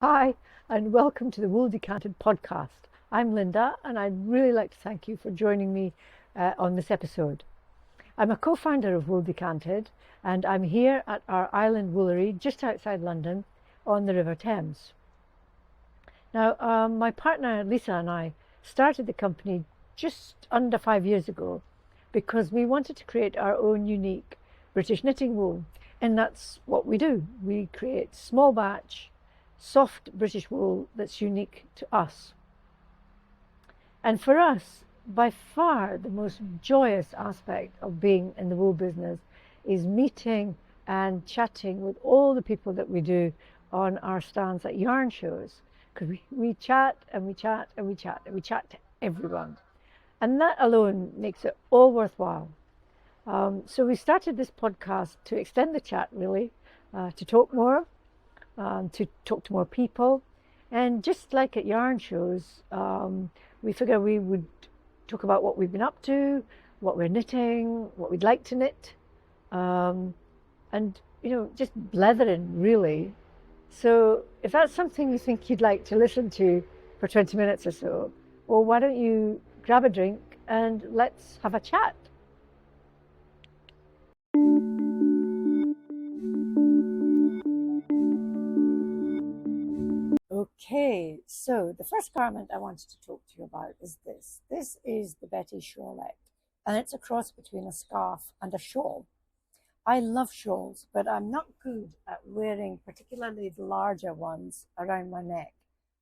Hi, and welcome to the Wool Decanted podcast. I'm Linda, and I'd really like to thank you for joining me on this episode. I'm a co-founder of Wool Decanted, and I'm here at our Island Woolery just outside London on the River Thames. Now, my partner Lisa and I started the company just under 5 years ago because we wanted to create our own unique British knitting wool, and that's what we do. We create small batch soft British wool that's unique to us. And for us, by far the most joyous aspect of being in the wool business is meeting and chatting with all the people that we do on our stands at yarn shows. Because we chat and we chat and we chat and we chat to everyone. And that alone makes it all worthwhile. So we started this podcast to extend the chat, really, to talk more, to talk to more people. And just like at yarn shows, we figure we would talk about what we've been up to, what we're knitting, what we'd like to knit, and just blethering, really. So if that's something you think you'd like to listen to for 20 minutes or so, well, why don't you grab a drink and let's have a chat. Okay, so the first garment I wanted to talk to you about is this. This is the Betty shawlette, and it's a cross between a scarf and a shawl. I love shawls, but I'm not good at wearing particularly the larger ones around my neck.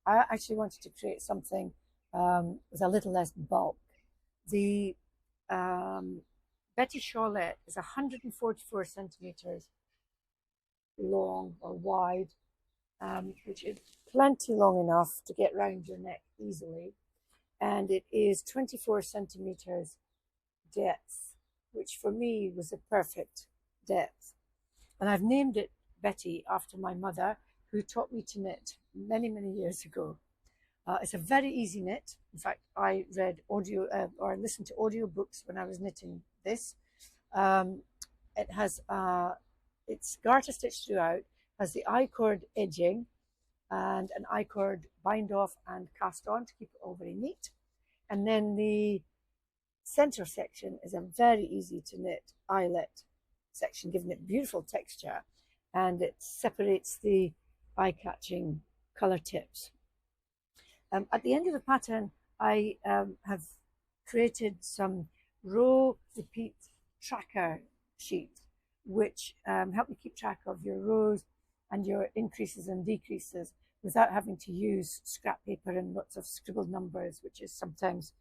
I actually wanted to create something with a little less bulk. The Betty shawlette is 144 centimeters long or wide, which is plenty long enough to get round your neck easily. And it is 24 centimeters depth, which for me was a perfect depth. And I've named it Betty after my mother, who taught me to knit many, many years ago. It's a very easy knit. In fact, I read audio or listened to audio books when I was knitting this. It has it's garter stitched throughout, has the I-cord edging and an I-cord bind off and cast on to keep it all very neat. And then the center section is a very easy to knit eyelet section, giving it beautiful texture, and it separates the eye-catching color tips. At the end of the pattern, I have created some row repeat tracker sheets, which help you keep track of your rows and your increases and decreases without having to use scrap paper and lots of scribbled numbers, which is sometimes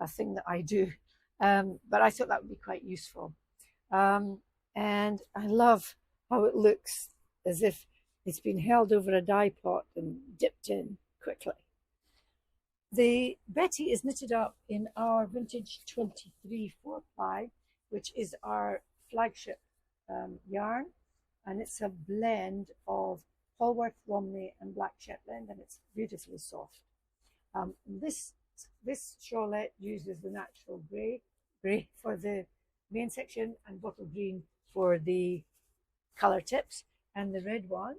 a thing that I do. But I thought that would be quite useful. And I love how it looks as if it's been held over a dye pot and dipped in quickly. The Betty is knitted up in our vintage 23 4-ply, which is our flagship yarn, and it's a blend of Polwarth, Romney and Black Shetland, and it's beautifully soft. This shawlette uses the natural grey for the main section and bottle green for the colour tips, and the red one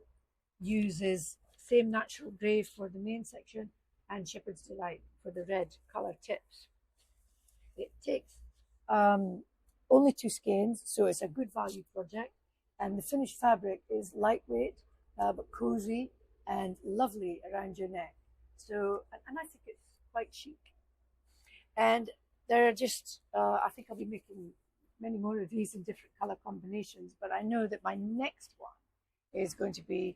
uses same natural grey for the main section and Shepherd's Delight for the red colour tips. It takes only 2 skeins, so it's a good value project, and the finished fabric is lightweight but cozy and lovely around your neck. So, and I think it's quite chic. And there are just, I think I'll be making many more of these in different colour combinations, but I know that my next one is going to be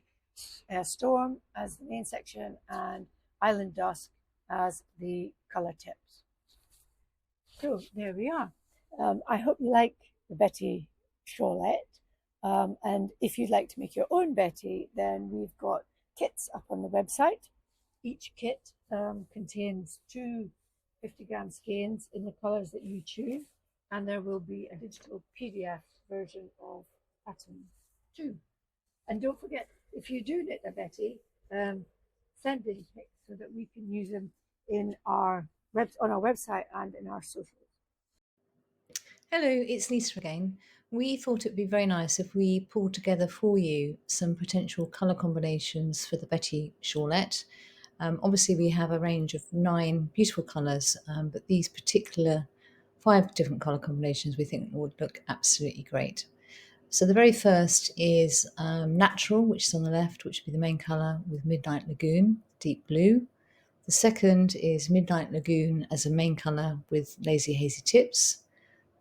Storm as the main section and Island Dusk as the colour tips. So there we are. I hope you like the Betty shawlette. And if you'd like to make your own Betty, then we've got kits up on the website. Each kit contains 2 50-gram skeins in the colours that you choose, and there will be a digital PDF version of pattern 2. And don't forget, if you do knit a Betty, send in pics so that we can use them in on our website and in our socials. Hello, it's Lisa again. We thought it'd be very nice if we pulled together for you some potential colour combinations for the Betty shawlette. Obviously, we have a range of 9 beautiful colours, but these particular 5 different colour combinations we think would look absolutely great. So the very first is Natural, which is on the left, which would be the main colour, with Midnight Lagoon, deep blue. The second is Midnight Lagoon as a main colour with Lazy Hazy Tips.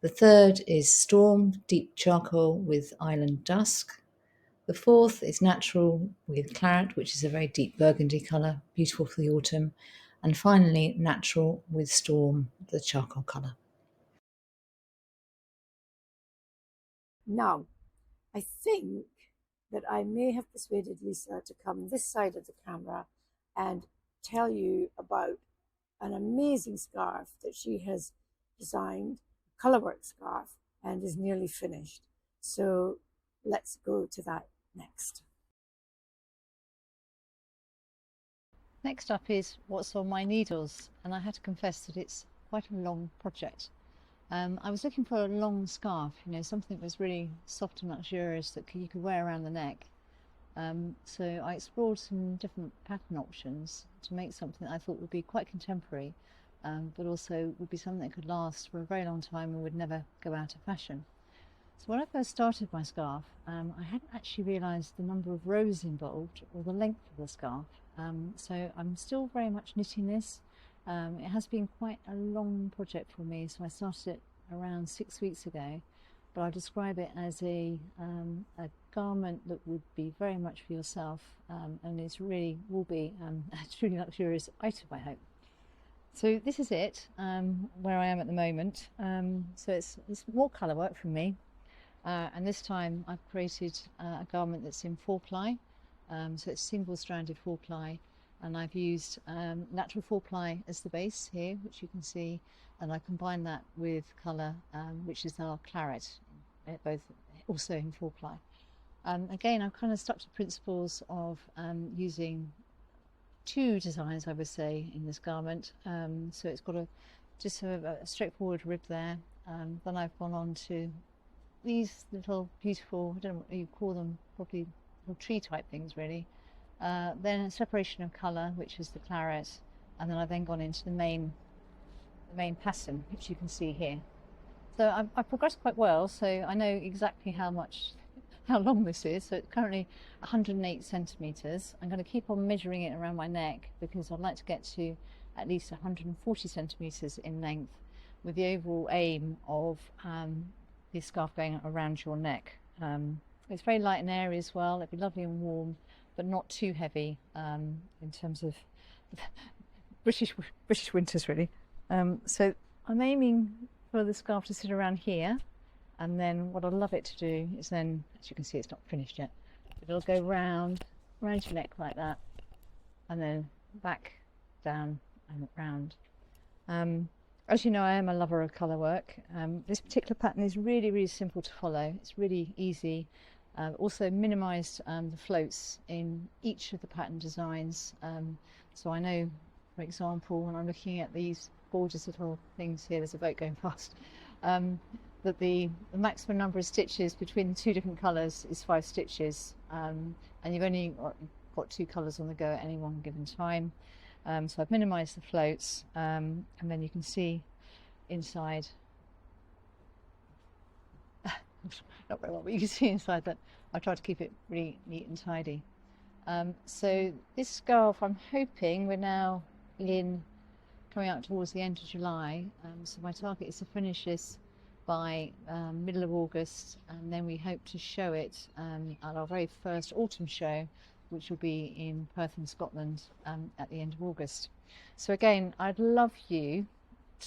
The third is Storm, deep charcoal with Island Dusk. The fourth is Natural with Claret, which is a very deep burgundy colour, beautiful for the autumn. And finally, Natural with Storm, the charcoal colour. Now, I think that I may have persuaded Lisa to come this side of the camera and tell you about an amazing scarf that she has designed, a colourwork scarf, and is nearly finished. So let's go to that next. Next up is what's on my needles, and I had to confess that it's quite a long project. I was looking for a long scarf, something that was really soft and luxurious that you could wear around the neck. So I explored some different pattern options to make something that I thought would be quite contemporary, but also would be something that could last for a very long time and would never go out of fashion. So when I first started my scarf, I hadn't actually realised the number of rows involved or the length of the scarf. So I'm still very much knitting this. It has been quite a long project for me, so I started it around 6 weeks ago, but I describe it as a garment that would be very much for yourself, and it really will be a truly luxurious item, I hope. So this is it, where I am at the moment. So it's more colour work from me, and this time I've created a garment that's in 4-ply, so it's single-stranded 4-ply. And I've used natural 4-ply as the base here, which you can see, and I combine that with colour, which is our claret, both also in 4-ply. Again, I've kind of stuck to principles of using 2 designs, I would say, in this garment. So it's got just a straightforward rib there. Then I've gone on to these little beautiful, I don't know what you call them, probably little tree type things really. Then a separation of colour, which is the claret, and then I've then gone into the main pattern, which you can see here. So I've progressed quite well, so I know exactly how long this is. So it's currently 108 centimetres. I'm going to keep on measuring it around my neck because I'd like to get to at least 140 centimetres in length, with the overall aim of this scarf going around your neck. It's very light and airy as well. It'd be lovely and warm, but not too heavy in terms of British winters, really. So I'm aiming for the scarf to sit around here, and then what I'd love it to do is then, as you can see, it's not finished yet, but it'll go round your neck like that, and then back, down, and round. As you know, I am a lover of colour work. This particular pattern is really, really simple to follow. It's really easy. Also minimised the floats in each of the pattern designs. So I know, for example, when I'm looking at these gorgeous little things here, there's a boat going past, that the maximum number of stitches between the 2 different colours is 5 stitches, and you've only got 2 colours on the go at any one given time. So I've minimised the floats, and then you can see inside, not very well, but you can see inside that I try to keep it really neat and tidy. So this scarf, I'm hoping we're now coming up towards the end of July. So my target is to finish this by middle of August, and then we hope to show it at our very first autumn show, which will be in Perth in Scotland at the end of August. So again, I'd love you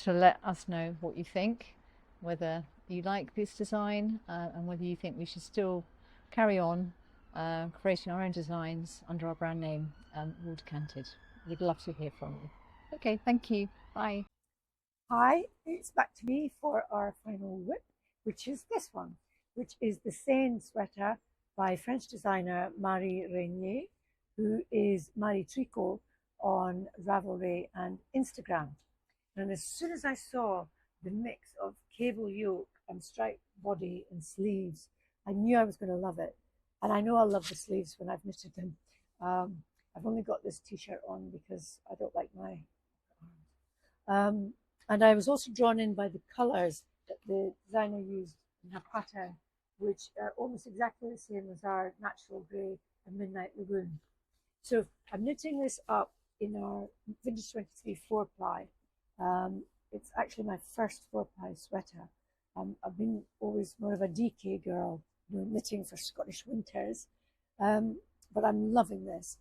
to let us know what you think, whether you like this design and whether you think we should still carry on creating our own designs under our brand name, Wool Decanted. We'd love to hear from you. Okay, thank you. Bye. Hi, it's back to me for our final whip, which is this one, which is the Seine sweater by French designer Marie Régnier, who is Marie Tricot on Ravelry and Instagram. And as soon as I saw the mix of cable yoke and striped body and sleeves, I knew I was going to love it. And I know I'll love the sleeves when I've knitted them. I've only got this t-shirt on because I don't like my arms. And I was also drawn in by the colours that the designer used in her pattern, which are almost exactly the same as our natural grey and midnight lagoon. So I'm knitting this up in our vintage 23 4-ply. It's actually my first 4-ply sweater. I've been always more of a DK girl, you know, knitting for Scottish winters, but I'm loving this,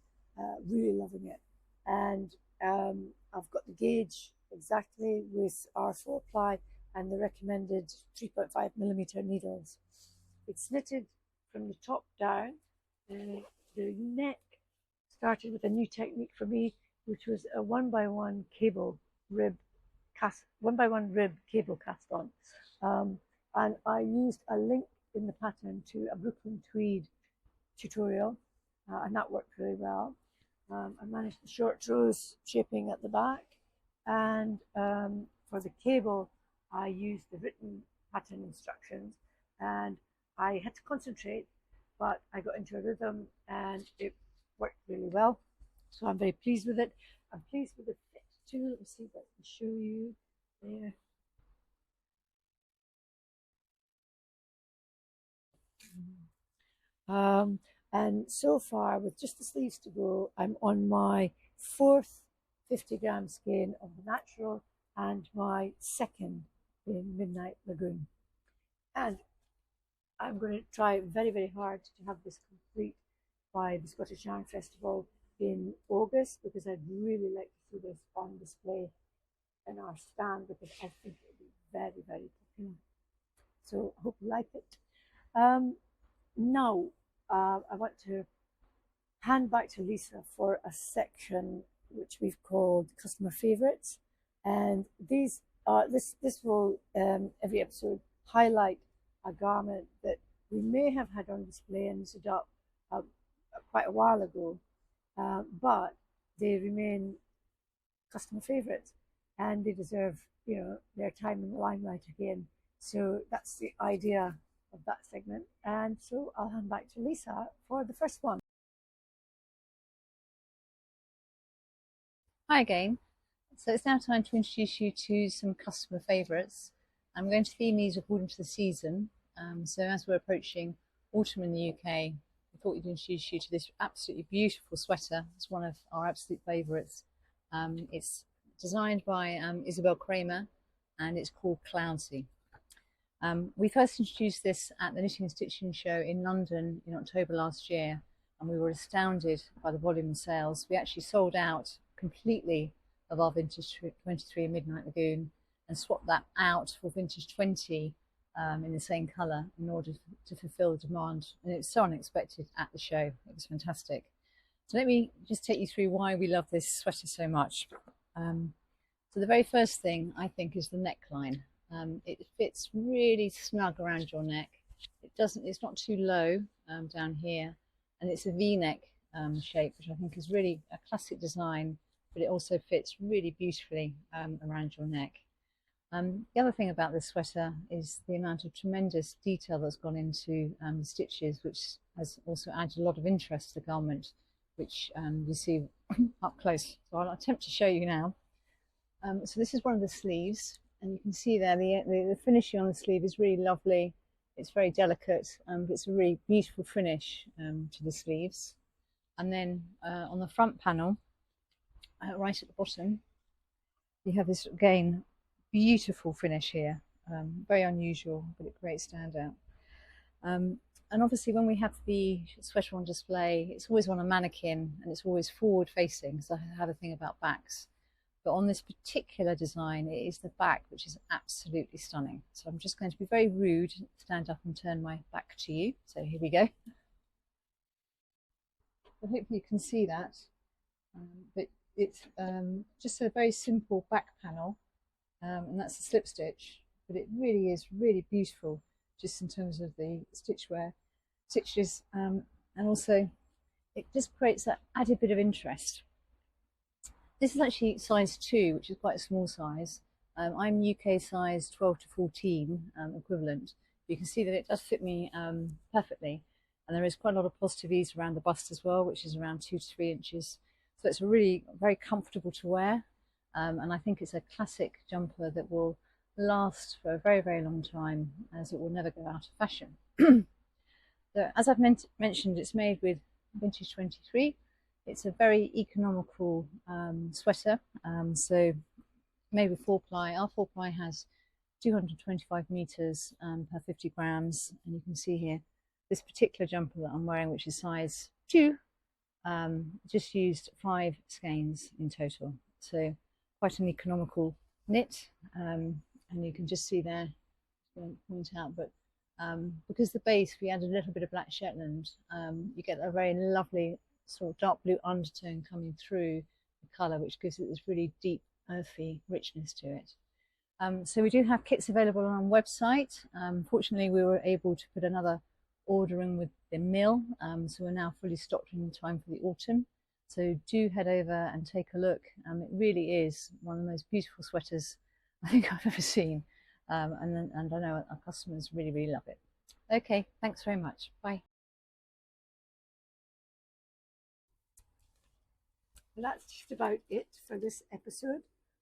really loving it. And I've got the gauge exactly with our 4-ply and the recommended 3.5mm needles. It's knitted from the top down. The neck started with a new technique for me, which was a 1x1 cable rib cast, 1x1 rib cable cast on. And I used a link in the pattern to a Brooklyn tweed tutorial, and that worked really well. I managed the short rows shaping at the back, and for the cable I used the written pattern instructions, and I had to concentrate, but I got into a rhythm and it worked really well. So I'm very pleased with it. I'm pleased with the fit too. Let me see if I can show you there. And so far, with just the sleeves to go, I'm on my 4th 50-gram skein of the natural and my 2nd in Midnight Lagoon. And I'm going to try very, very hard to have this complete by the Scottish Yarn Festival in August, because I'd really like to see this on display in our stand, because I think it would be very, very popular. So I hope you like it. Now, I want to hand back to Lisa for a section which we've called Customer Favourites, and these this will every episode highlight a garment that we may have had on display and knitted up quite a while ago, but they remain customer favourites and they deserve, you know, their time in the limelight again. So that's the idea of that segment, and so I'll hand back to Lisa for the first one. Hi again. So it's now time to introduce you to some customer favourites. I'm going to theme these according to the season. So as we're approaching autumn in the UK, I thought we'd introduce you to this absolutely beautiful sweater. It's one of our absolute favourites. It's designed by Isabel Kramer, and it's called Cloudsy. We first introduced this at the Knitting and Stitching Show in London in October last year, and we were astounded by the volume of sales. We actually sold out completely of our vintage 23 Midnight Lagoon and swapped that out for vintage 20 in the same colour in order to fulfil the demand, and it was so unexpected at the show. It was fantastic. So let me just take you through why we love this sweater so much. So the very first thing I think is the neckline. It fits really snug around your neck. It's not too low down here, and it's a V-neck shape, which I think is really a classic design, but it also fits really beautifully around your neck. The other thing about this sweater is the amount of tremendous detail that's gone into the stitches, which has also added a lot of interest to the garment, which you see up close. So I'll attempt to show you now. So this is one of the sleeves, and you can see there the finishing on the sleeve is really lovely. It's very delicate, but it's a really beautiful finish to the sleeves. And then on the front panel, right at the bottom, you have this, again, beautiful finish here. Very unusual, but it creates standout. And obviously when we have the sweater on display, it's always on a mannequin and it's always forward facing, so I have a thing about backs. But on this particular design, it is the back which is absolutely stunning. So I'm just going to be very rude, stand up and turn my back to you. So here we go. So hopefully you can see that. But it's just a very simple back panel, and that's a slip stitch. But it really is really beautiful, just in terms of the stitches, and also it just creates that added bit of interest. This is actually size 2, which is quite a small size, I'm UK size 12 to 14 equivalent. You can see that it does fit me perfectly, and there is quite a lot of positive ease around the bust as well, which is around 2 to 3 inches. So it's really very comfortable to wear, and I think it's a classic jumper that will last for a very, very long time, as it will never go out of fashion. So, as I've mentioned, it's made with vintage 23. It's a very economical sweater, so made with 4-ply. Our 4-ply has 225 meters per 50 grams, and you can see here this particular jumper that I'm wearing, which is size 2, just used 5 skeins in total. So quite an economical knit, and you can just see there, I won't point out, but because the base we added a little bit of black Shetland, you get a very lovely sort of dark blue undertone coming through the colour, which gives it this really deep earthy richness to it. So we do have kits available on our website. Fortunately, we were able to put another order in with the mill, so we're now fully stocked in time for the autumn. So do head over and take a look. It really is one of the most beautiful sweaters I think I've ever seen, and I know our customers really, really love it. Okay, thanks very much. Bye. Well, that's just about it for this episode.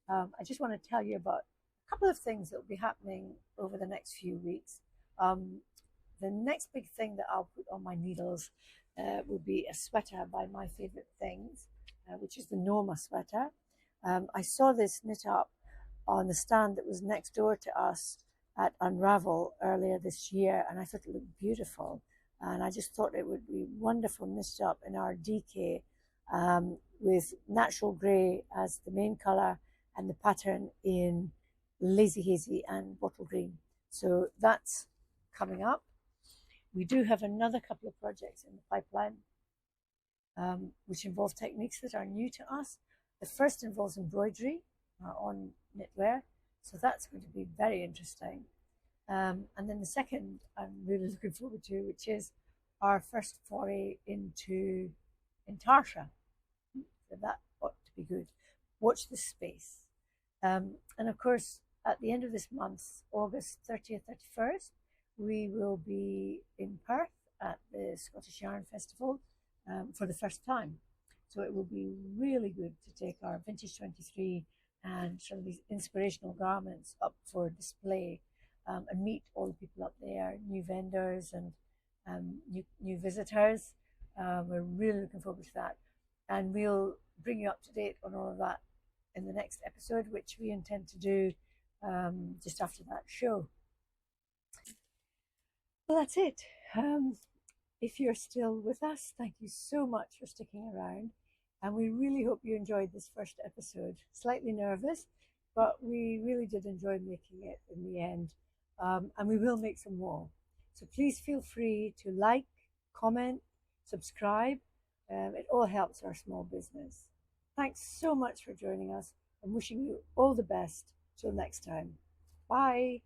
I just want to tell you about a couple of things that will be happening over the next few weeks. The next big thing that I'll put on my needles will be a sweater by My Favorite Things, which is the Noma sweater. I saw this knit up on the stand that was next door to us at Unravel earlier this year, and I thought it looked beautiful. And I just thought it would be wonderful knitted up in our DK with natural grey as the main colour and the pattern in Lazy Hazy and Bottle Green. So that's coming up. We do have another couple of projects in the pipeline which involve techniques that are new to us. The first involves embroidery on knitwear, so that's going to be very interesting. And then the second I'm really looking forward to, which is our first foray into Tarsha. So that ought to be good. Watch this space. And of course, at the end of this month, August 30th, 31st, we will be in Perth at the Scottish Yarn Festival for the first time. So it will be really good to take our vintage 23 and some of these inspirational garments up for display and meet all the people up there, new vendors and new visitors. We're really looking forward to that. And we'll bring you up to date on all of that in the next episode, which we intend to do just after that show. Well, that's it. If you're still with us, thank you so much for sticking around. And we really hope you enjoyed this first episode. Slightly nervous, but we really did enjoy making it in the end. And we will make some more. So please feel free to like, comment, subscribe. It all helps our small business. Thanks so much for joining us. I'm wishing you all the best. Till next time. Bye.